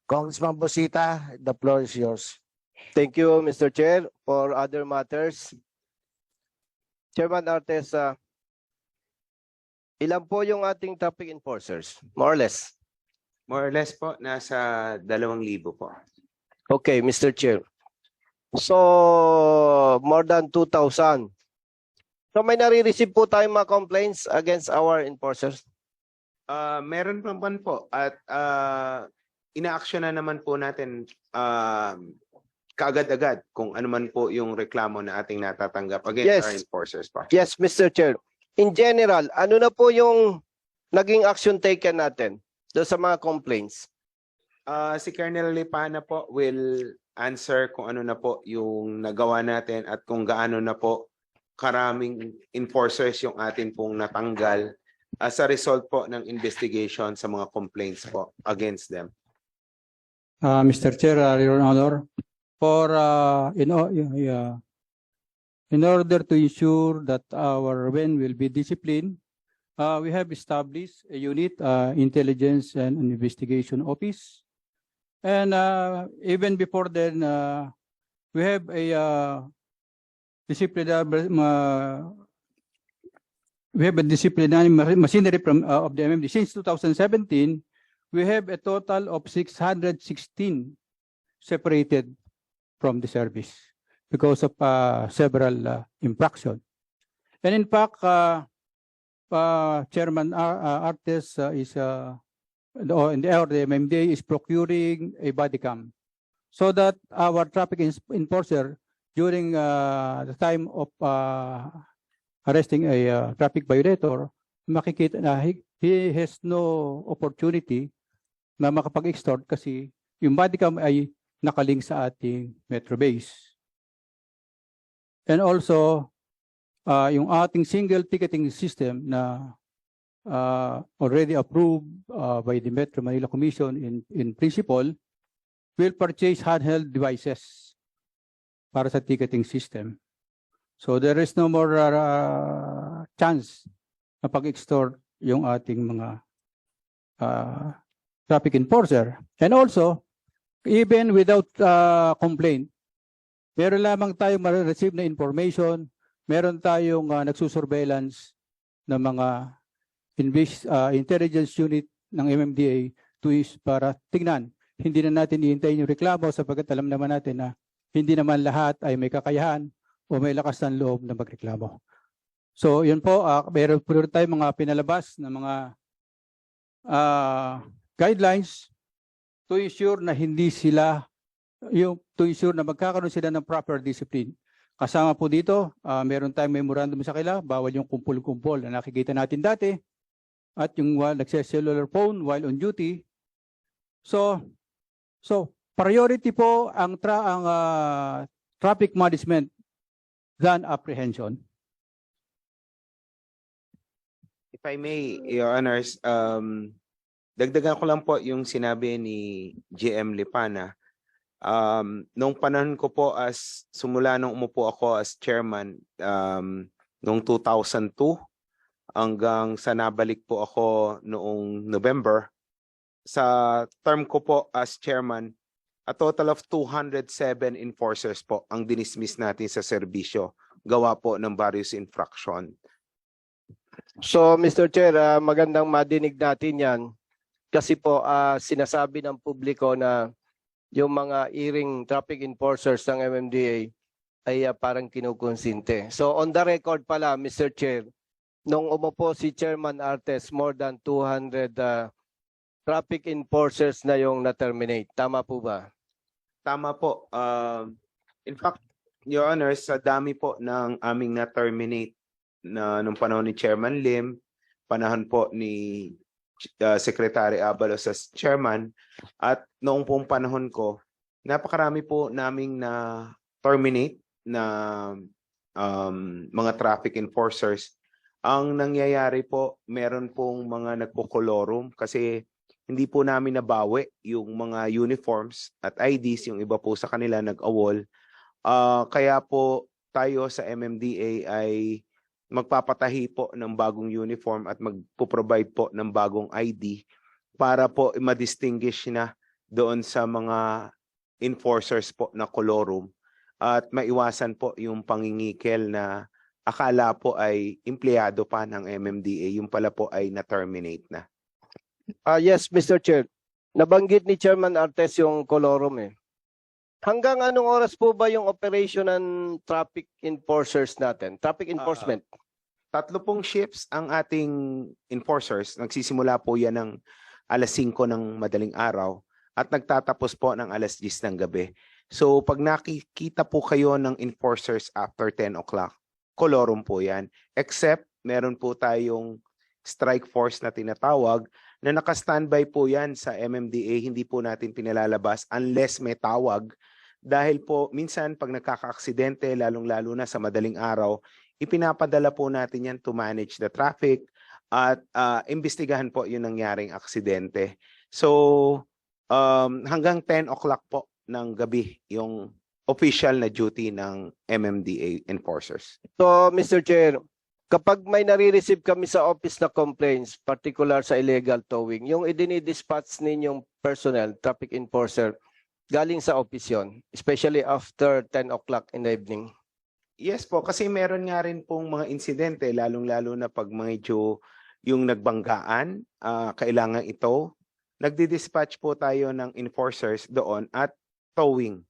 Congressman Busita, the floor is yours. Thank you, Mr. Chair. For other matters, Chairman Artes, ilan po yung ating traffic enforcers? More or less. More or less po, nasa 2,000 po. Okay, Mr. Chair. So, more than 2,000. So, may nare-receive po tayong mga complaints against our enforcers? Meron naman po at ina-action na naman po natin kaagad-agad kung ano man po yung reklamo na ating natatanggap against Yes. our enforcers po. Yes, Mr. Chair. In general, ano na po yung naging action taken natin doon sa mga complaints? Si Colonel Lipana po will answer kung ano na po yung nagawa natin at kung gaano na po karaming enforcers yung atin pong natanggal as a result po ng investigation sa mga complaints po against them. Mr. Chair, Your Honor, for in order to ensure that our WEN will be disciplined, we have established a unit, Intelligence and Investigation Office, and even before then, we have a disciplinary machinery from of the MMD. Since 2017, we have a total of 616 separated from the service because of several infractions. And in fact, Chairman Artes is in the MMDA is procuring a body cam so that our traffic enforcer during the time of arresting a traffic violator, makikita na he has no opportunity na makapag-extort kasi yung body cam ay nakalink sa ating Metro Base. And also, yung ating single ticketing system na already approved by the Metro Manila Commission in principle will purchase handheld devices para sa ticketing system. So there is no more chance na pag-extort yung ating mga traffic enforcer. And also, even without complaint, meron lamang tayong ma-receive na information, meron tayong nagsusurveillance ng mga intelligence unit ng MMDA para tingnan. Hindi na natin ihintayin yung reklamo sapagkat alam naman natin na hindi naman lahat ay may kakayahan o may lakas ng loob na magreklamo. So yun po, meron po tayong mga pinalabas na mga guidelines to ensure na hindi sila, to ensure na magkakaroon sila ng proper discipline. Kasama po dito, meron tayong memorandum sa kanila, bawal yung kumpul-kumpul na nakikita natin dati, at yung nagse-cellular phone while on duty. So priority po ang traffic management than apprehension. If I may, Your Honors, dagdagan ko lang po yung sinabi ni GM Lipana. Nung panahon ko po simula nung umupo ako as chairman, noong 2002 hanggang sa nabalik po ako noong November, sa term ko po as chairman, a total of 207 enforcers po ang dinismiss natin sa serbisyo, gawa po ng various infraction. So, Mr. Chair, magandang madinig natin yan. Kasi po, sinasabi ng publiko na yung mga iring traffic enforcers ng MMDA ay parang kinukonsinte. So, on the record pala, Mr. Chair, nung umupo si Chairman Artes, more than 200 traffic enforcers na yung na-terminate. Tama po ba? Tama po. In fact, Your Honor, sa dami po ng aming na-terminate nung panahon ni Chairman Lim, panahon po ni Secretary Abalos as chairman, at noong pong panahon ko, napakarami po naming na-terminate na mga traffic enforcers. Ang nangyayari po, meron pong mga nagpo-colorum kasi hindi po namin nabawi yung mga uniforms at IDs, yung iba po sa kanila nag-awol. Kaya po tayo sa MMDA ay magpapatahi po ng bagong uniform at magpo-provide po ng bagong ID para po ma-distinguish na doon sa mga enforcers po na kolorum at maiwasan po yung pangingikel na akala po ay empleyado pa ng MMDA, yung pala po ay na-terminate na. Yes, Mr. Chair. Nabanggit ni Chairman Artes yung kolorum eh. Hanggang anong oras po ba yung operation ng traffic enforcers natin? Traffic enforcement? 3 pong shifts ang ating enforcers. Nagsisimula po yan ng alas 5 ng madaling araw at nagtatapos po ng alas 10 ng gabi. So pag nakikita po kayo ng enforcers after 10 o'clock, kolorum po yan. Except meron po tayong strike force na tinatawag na naka-standby po yan sa MMDA. Hindi po natin pinalalabas unless may tawag. Dahil po minsan pag nagkaka-aksidente, lalong-lalo na sa madaling araw, ipinapadala po natin yan to manage the traffic at imbestigahan po yung nangyaring aksidente. So hanggang 10 o'clock po ng gabi yung official na duty ng MMDA enforcers. So, Mr. Chair, kapag may nare-receive kami sa office na complaints, particular sa illegal towing, yung idinidispatch ninyong personnel, traffic enforcer, galing sa office yun, especially after 10 o'clock in the evening. Yes po, kasi meron nga rin pong mga insidente, lalong-lalo na pag medyo yung nagbanggaan, kailangan ito. Nagdi-dispatch po tayo ng enforcers doon at towing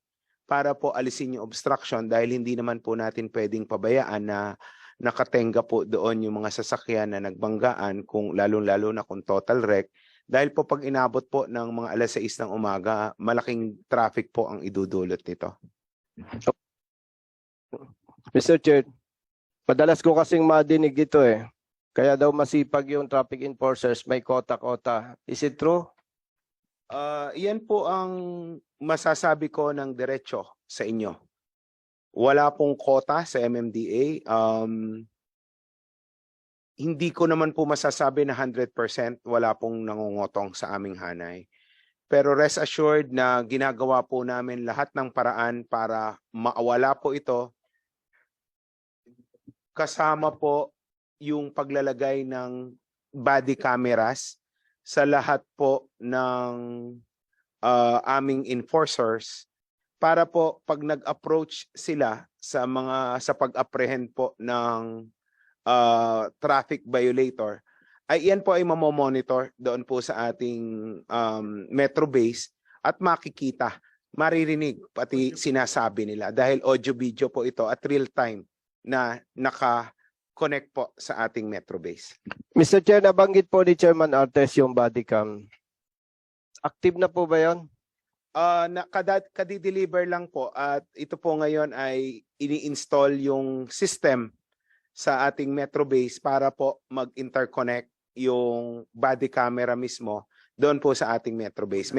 para po alisin yung obstruction dahil hindi naman po natin pwedeng pabayaan na nakatenga po doon yung mga sasakyan na nagbanggaan kung lalong-lalo na kung total wreck. Dahil po pag inabot po ng mga alas 6 ng umaga, malaking traffic po ang idudulot nito. Mr. Chair, madalas ko kasing madinig ito eh. Kaya daw masipag yung traffic enforcers, may kota-kota. Is it true? Yan po ang masasabi ko ng diretso sa inyo. Wala pong kota sa MMDA. Hindi ko naman po masasabi na 100% wala pong nangungotong sa aming hanay. Pero rest assured na ginagawa po namin lahat ng paraan para mawala po ito. Kasama po yung paglalagay ng body cameras sa lahat po ng aming enforcers para po pag nag-approach sila sa pag-apprehend po ng traffic violator, ay yan po ay mamomonitor doon po sa ating metro base at makikita, maririnig pati sinasabi nila dahil audio-video po ito at real-time na naka-connect po sa ating metro base. Mr. Chair, nabanggit po ni Chairman Artes yung body cam. Active na po ba yun? Kadi-deliver lang po at ito po ngayon ay ini-install yung system sa ating metro base para po mag-interconnect yung body camera mismo doon po sa ating metro base.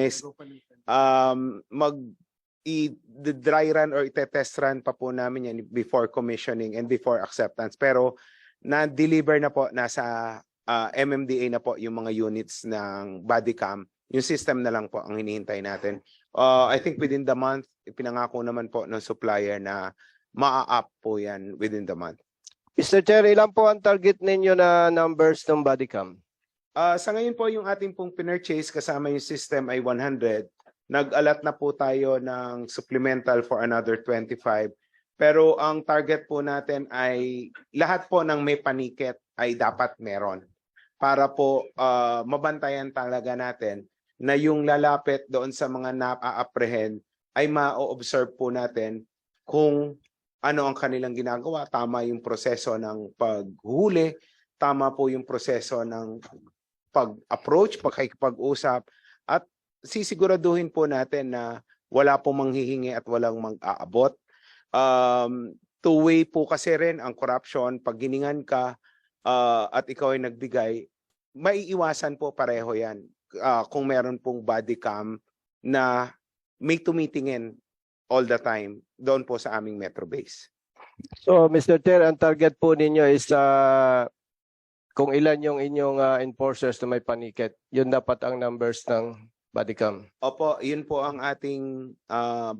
I-dry run or i-test run pa po namin yan before commissioning and before acceptance. Pero na-deliver na po, nasa MMDA na po yung mga units ng body cam. Yung system na lang po ang hinihintay natin. I think within the month, ipinangako naman po ng supplier na maa-up po yan within the month. Mr. Chair, ilan po ang target ninyo na numbers ng body cam? Sa ngayon po yung ating pong pinurchase kasama yung system ay 100. Nag-alat na po tayo ng supplemental for another 25. Pero ang target po natin ay lahat po ng may paniket ay dapat meron. Para po mabantayan talaga natin na yung lalapit doon sa mga na-apprehend ay ma-observe po natin kung ano ang kanilang ginagawa. Tama yung proseso ng paghuli, tama po yung proseso ng pag-approach, pag-usap, at sisiguraduhin po natin na wala pong manghihingi at walang mag-aabot. Two-way po kasi rin ang corruption. Pag giningan ka at ikaw ay nagbigay, maiiwasan po pareho yan. Kung meron pong body cam na may tumitingin all the time doon po sa aming metro base. So, Mr. Chair, ang target po ninyo is kung ilan yung inyong enforcers na may paniket. Yun dapat ang numbers ng body cam. Opo, yun po ang ating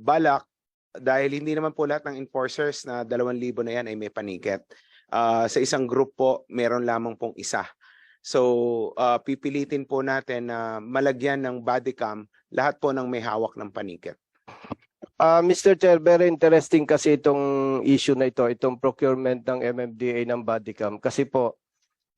balak dahil hindi naman po lahat ng enforcers na 2,000 na yan ay may paniket. Sa isang group po, meron lamang pong isa. So pipilitin po natin na malagyan ng body cam lahat po ng may hawak ng paniket. Mr. Chair, very interesting kasi itong issue na ito, itong procurement ng MMDA ng body cam. Kasi po,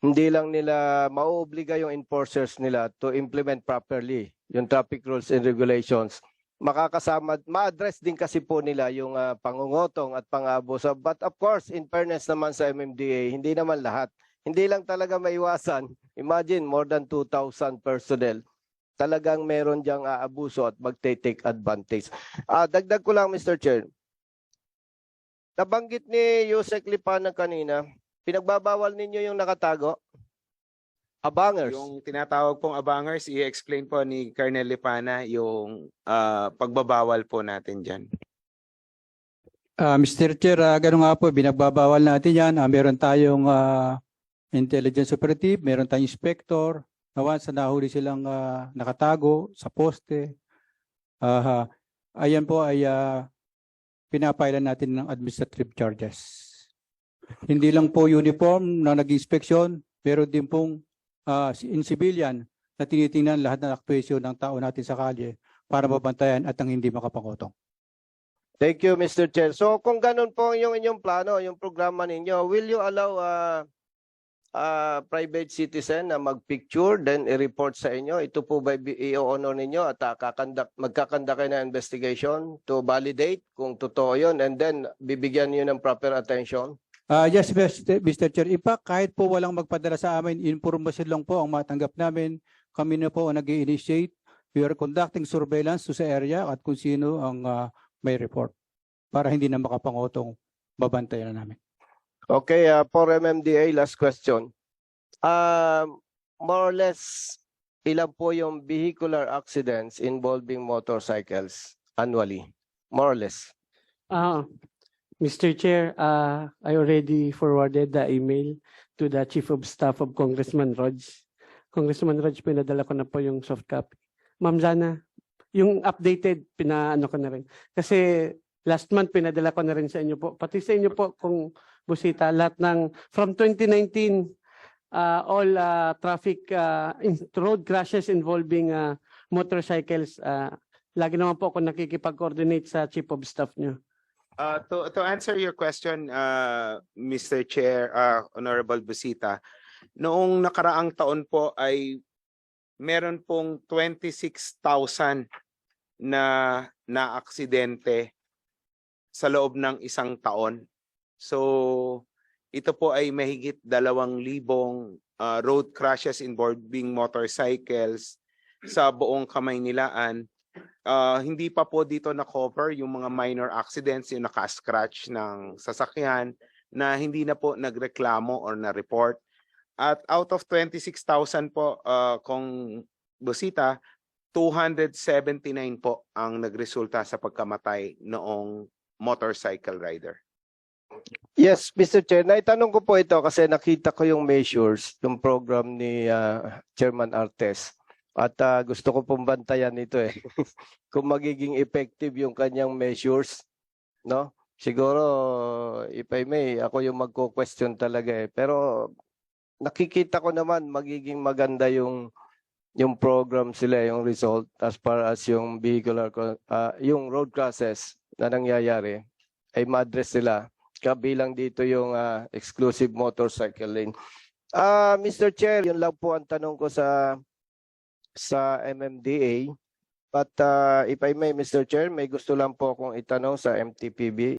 hindi lang nila mauobliga yung enforcers nila to implement properly yung traffic rules and regulations. Makakasama, ma-address din kasi po nila yung pangungotong at pang-abuso. But of course, in fairness naman sa MMDA, hindi naman lahat. Hindi lang talaga maiwasan. Imagine, more than 2,000 personnel. Talagang meron diyang aabuso at magte-take advantage. Dagdag ko lang, Mr. Chair. Nabanggit ni Yusek Lipanag kanina, pinagbabawal ninyo yung nakatago? Abangers. Yung tinatawag pong abangers, i-explain po ni Colonel Lipana yung pagbabawal po natin dyan. Mr. Chair, ganun nga po, binagbabawal natin yan. Meron tayong intelligence operative, meron tayong inspector, na once na nahuli silang nakatago sa poste, ayan po ay pinapailan natin ng administrative charges. Hindi lang po uniform na nag-inspeksyon, meron din pong in civilian na tinitingnan lahat ng aktwasyon ng tao natin sa kalye para mabantayan at ang hindi makapangotong. Thank you, Mr. Chair. So kung ganun po yung inyong plano, yung programa ninyo, will you allow private citizen na mag-picture then i-report sa inyo? Ito po ba i-honor ninyo at magkakanda kayo ng investigation to validate kung totoo yun and then bibigyan niyo ng proper attention? Yes, Mr. Chair. In fact, kahit po walang magpadala sa amin, informasyon lang po ang matanggap namin. Kami na po ang nag-i-initiate. We are conducting surveillance sa area at kung sino ang may report para hindi na makapangotong babantayan na namin. Okay, for MMDA, last question. More or less, ilan po yung vehicular accidents involving motorcycles annually? More or less. Mr. Chair, I already forwarded the email to the Chief of Staff of Congressman Rhodes. Congressman Rhodes, pinadala ko na po yung soft copy. Ma'am Zana, yung updated, pinaano ko na rin. Kasi last month, pinadala ko na rin sa inyo po. Pati sa inyo po, kung busita, lahat ng, from 2019, all traffic, road crashes involving motorcycles, lagi naman po ako nakikipag-coordinate sa Chief of Staff nyo. To answer your question, Mr. Chair, Honorable Busita, noong nakaraang taon po ay meron pong 26,000 na aksidente sa loob ng isang taon. So ito po ay mahigit 2,000 road crashes involving motorcycles sa buong Kamaynilaan. Hindi pa po dito na-cover yung mga minor accidents, yung naka-scratch ng sasakyan na hindi na po nagreklamo or na-report. At out of 26,000 po, kung busita, 279 po ang nagresulta sa pagkamatay noong motorcycle rider. Yes, Mr. Chair, naitanong ko po ito kasi nakita ko yung measures, yung program ni Chairman Artes. At gusto ko pong bantayan ito eh. Kung magiging effective yung kanyang measures, no? Siguro, if I may, ako yung magko-question talaga eh. Pero nakikita ko naman magiging maganda yung program sila, yung result as far as yung vehicular, yung road crosses na nangyayari ay ma-address sila. Kabilang dito yung exclusive motorcycle lane. Mr. Chair, yun lang po ang tanong ko sa MMDA. But if I may, Mr. Chair, may gusto lang po akong itanong sa MTPB.